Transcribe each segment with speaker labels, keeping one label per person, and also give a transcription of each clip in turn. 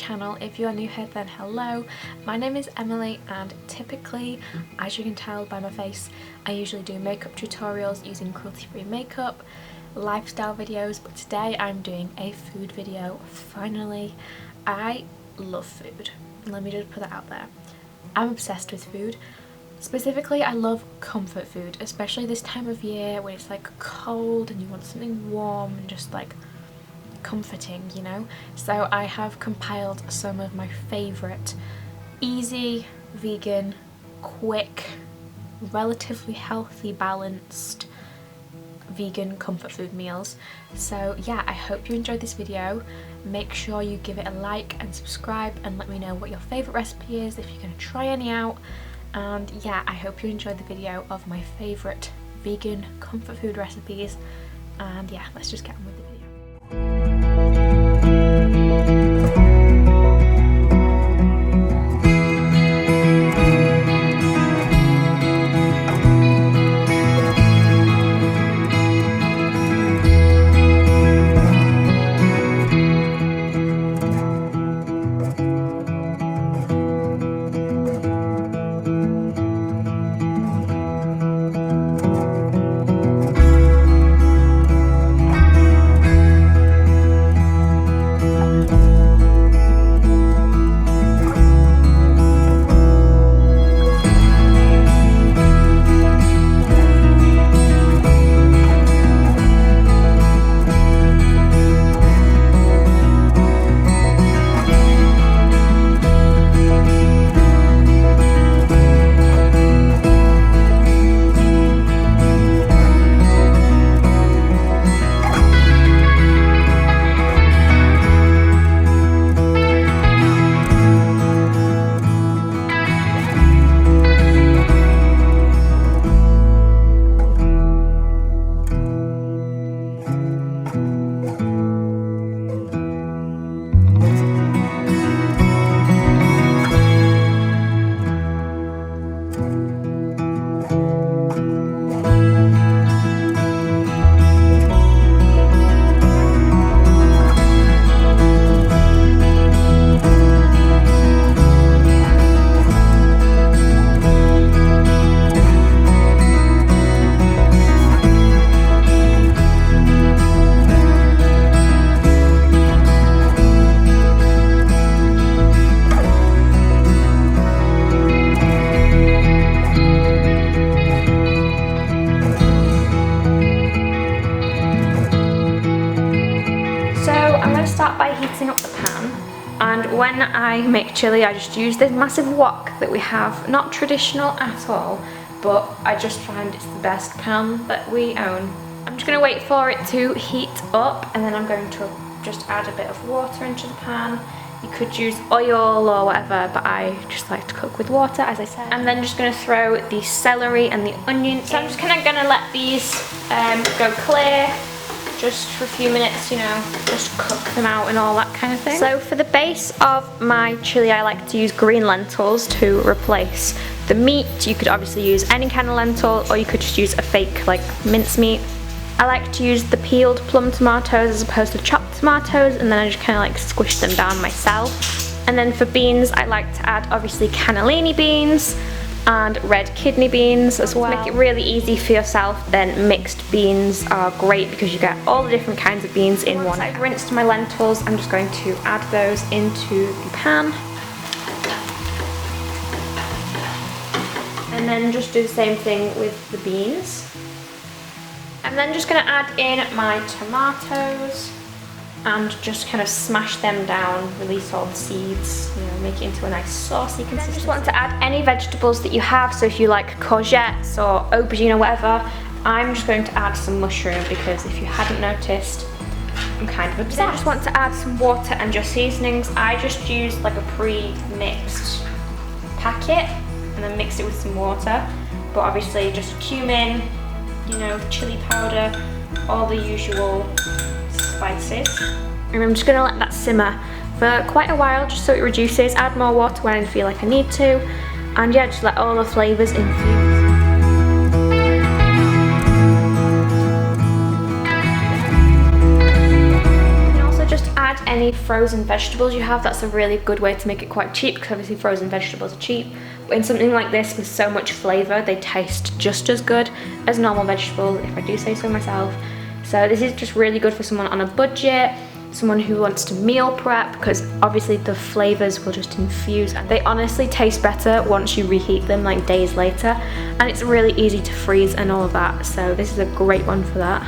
Speaker 1: channel. If you are new here, then hello. My name is Emily, and typically, as you can tell by my face, I usually do makeup tutorials using cruelty-free makeup, lifestyle videos, but today I'm doing a food video. Finally, I love food. Let me just put that out there. I'm obsessed with food. Specifically, I love comfort food, especially this time of year when it's like cold and you want something warm and just like comforting, you know. So I have compiled some of my favourite easy, vegan, quick, relatively healthy, balanced vegan comfort food meals. So yeah, I hope you enjoyed this video. Make sure you give it a like and subscribe and let me know what your favourite recipe is if you're going to try any out. And yeah, I hope you enjoyed the video of my favourite vegan comfort food recipes. And yeah, let's just get on with the video. Start by heating up the pan, and when I make chilli I just use this massive wok that we have. Not traditional at all, but I just find it's the best pan that we own. I'm just going to wait for it to heat up, and then I'm going to just add a bit of water into the pan. You could use oil or whatever, but I just like to cook with water, as I said. I'm then just going to throw the celery and the onion. So I'm just kind of going to let these go clear just for a few minutes, you know, just cook them out and all that kind of thing. So for the base of my chilli, I like to use green lentils to replace the meat. You could obviously use any kind of lentil, or you could just use a fake like mince meat. I like to use the peeled plum tomatoes as opposed to chopped tomatoes, and then I just kind of like squish them down myself. And then for beans, I like to add obviously cannellini beans and red kidney beans as well. To make it really easy for yourself, then mixed beans are great because you get all the different kinds of beans in one. Once I've rinsed my lentils, I'm just going to add those into the pan. And then just do the same thing with the beans. I'm then just going to add in my tomatoes and just kind of smash them down, release all the seeds, you know, make it into a nice saucy consistency. I just want to add any vegetables that you have, so if you like courgettes or aubergine or whatever, I'm just going to add some mushroom because if you hadn't noticed, I'm kind of obsessed. I just want to add some water and your seasonings. I just use like a pre-mixed packet and then mix it with some water, but obviously just cumin, you know, chili powder, all the usual spices. And I'm just going to let that simmer for quite a while just so it reduces. Add more water when I feel like I need to, and yeah, just let all the flavours infuse. You can also just add add any frozen vegetables you have. That's a really good way to make it quite cheap, because obviously frozen vegetables are cheap. But in something like this with so much flavour, they taste just as good as normal vegetables, if I do say so myself. So this is just really good for someone on a budget, someone who wants to meal prep, because obviously the flavours will just infuse. They honestly taste better once you reheat them like days later, and it's really easy to freeze and all of that. So this is a great one for that.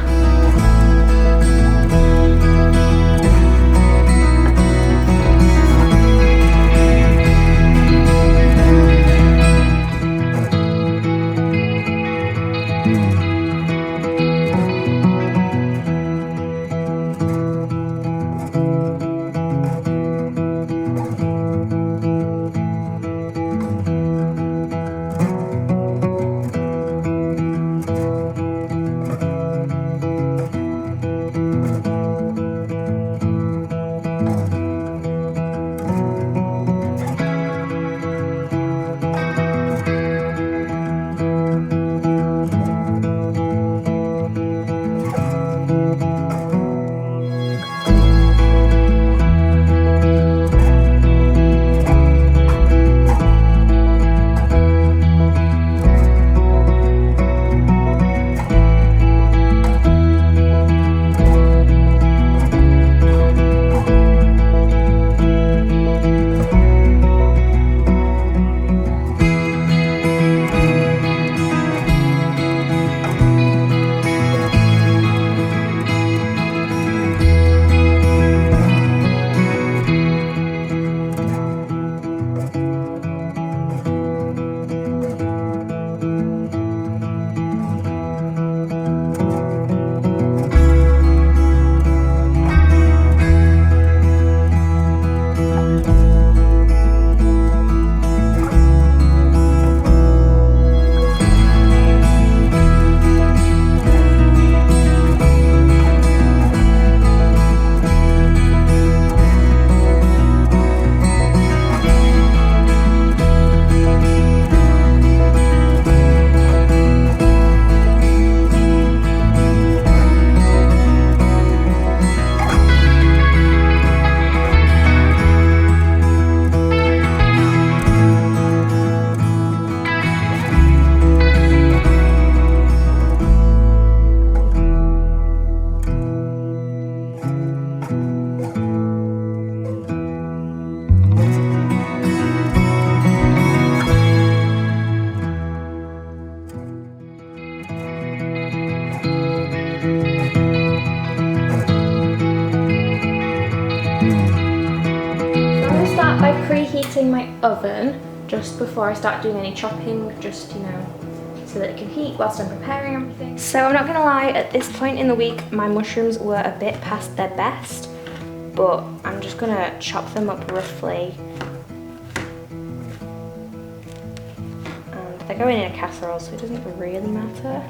Speaker 1: Preheating my oven just before I start doing any chopping, just, you know, so that it can heat whilst I'm preparing everything. So I'm not gonna lie, at this point in the week my mushrooms were a bit past their best, but I'm just gonna chop them up roughly. And they're going in a casserole, so it doesn't really matter.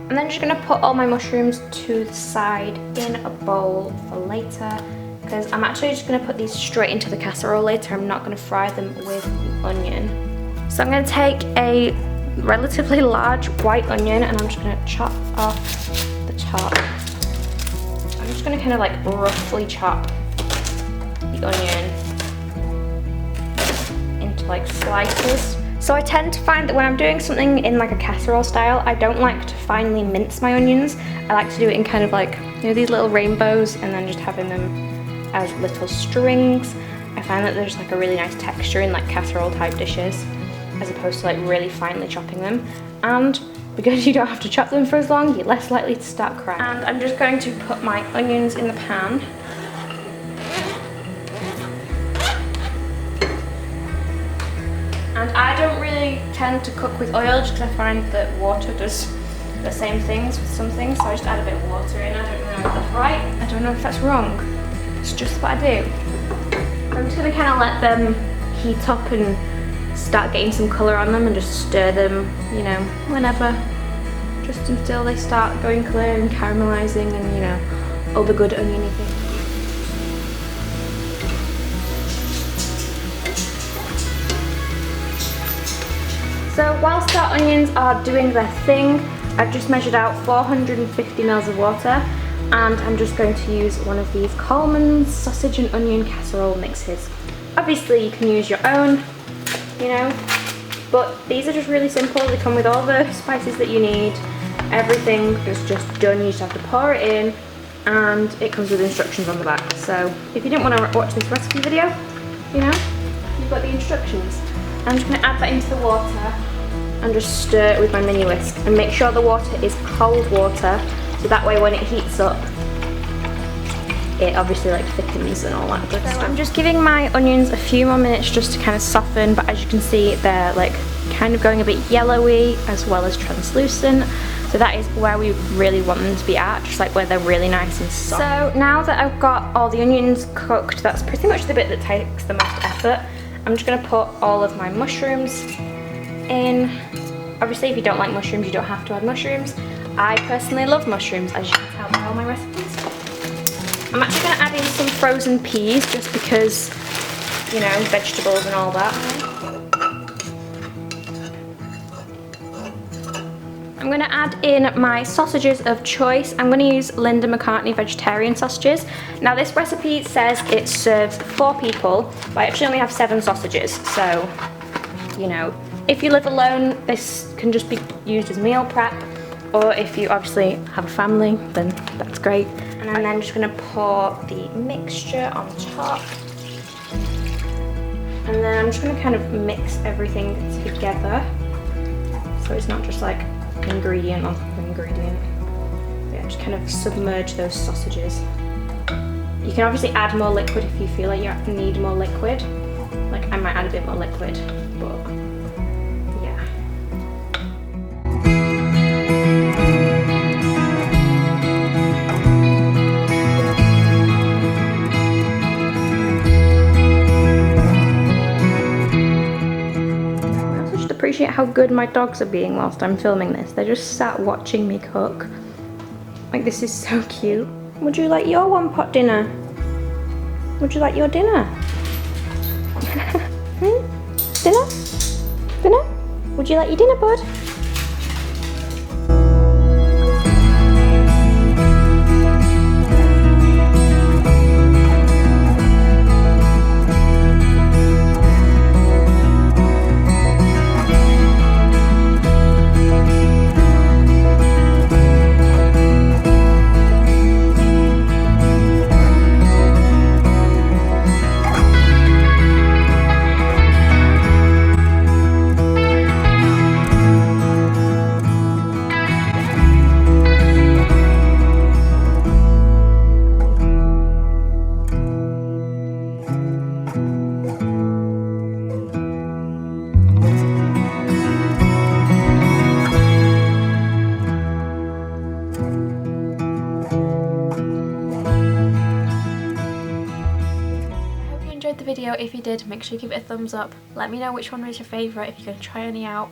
Speaker 1: I'm then just gonna put all my mushrooms to the side in a bowl for later, because I'm actually just going to put these straight into the casserole later. I'm not going to fry them with the onion. So I'm going to take a relatively large white onion and I'm just going to chop off the top. I'm just going to kind of like roughly chop the onion into like slices. So I tend to find that when I'm doing something in like a casserole style, I don't like to finely mince my onions. I like to do it in kind of like, you know, these little rainbows, and then just having them as little strings. I find that there's like a really nice texture in like casserole type dishes, as opposed to like really finely chopping them. And because you don't have to chop them for as long, you're less likely to start crying. And I'm just going to put my onions in the pan. And I don't really tend to cook with oil, just because I find that water does the same things with some things, so I just add a bit of water in. I don't know if that's right, I don't know if that's wrong. It's just what I do. I'm just going to kind of let them heat up and start getting some colour on them, and just stir them, you know, whenever. Just until they start going clear and caramelising and, you know, all the good oniony things. So whilst our onions are doing their thing, I've just measured out 450 ml of water, and I'm just going to use one of these Coleman's sausage and onion casserole mixes. Obviously you can use your own, you know, but these are just really simple. They come with all the spices that you need. Everything is just done. You just have to pour it in, and it comes with instructions on the back. So if you didn't want to watch this recipe video, you know, you've got the instructions. I'm just going to add that into the water and just stir it with my mini whisk, and make sure the water is cold water, so that way when it heats up it obviously like thickens and all that good stuff. I'm just giving my onions a few more minutes just to kind of soften, but as you can see they're like kind of going a bit yellowy as well as translucent, so that is where we really want them to be at, just like where they're really nice and soft. So now that I've got all the onions cooked, that's pretty much the bit that takes the most effort. I'm just going to put all of my mushrooms in. Obviously if you don't like mushrooms you don't have to add mushrooms. I personally love mushrooms, as you can tell by all my recipes. I'm actually going to add in some frozen peas just because, you know, vegetables and all that. I'm going to add in my sausages of choice. I'm going to use Linda McCartney vegetarian sausages. Now this recipe says it serves 4 people, but I actually only have 7 sausages, so, you know, if you live alone this can just be used as meal prep, or if you obviously have a family then that's great. And I'm then just going to pour the mixture on top, and then I'm just going to kind of mix everything together so it's not just like ingredient on top of ingredient. Yeah, just kind of submerge those sausages. You can obviously add more liquid if you feel like you need more liquid. Like I might add a bit more liquid, but yeah. Appreciate how good my dogs are being whilst I'm filming this. They're just sat watching me cook. Like, this is so cute. Would you like your one pot dinner? Would you like your dinner? Dinner? Dinner? Would you like your dinner, bud? The video. If you did, make sure you give it a thumbs up. Let me know which one was your favourite, if you're going to try any out,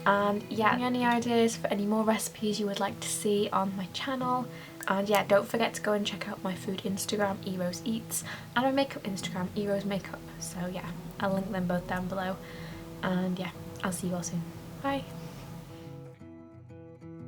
Speaker 1: and yeah, any ideas for any more recipes you would like to see on my channel. And yeah, don't forget to go and check out my food Instagram, Erose Eats, and my makeup Instagram, Erose Makeup. So yeah, I'll link them both down below, and yeah, I'll see you all soon. Bye.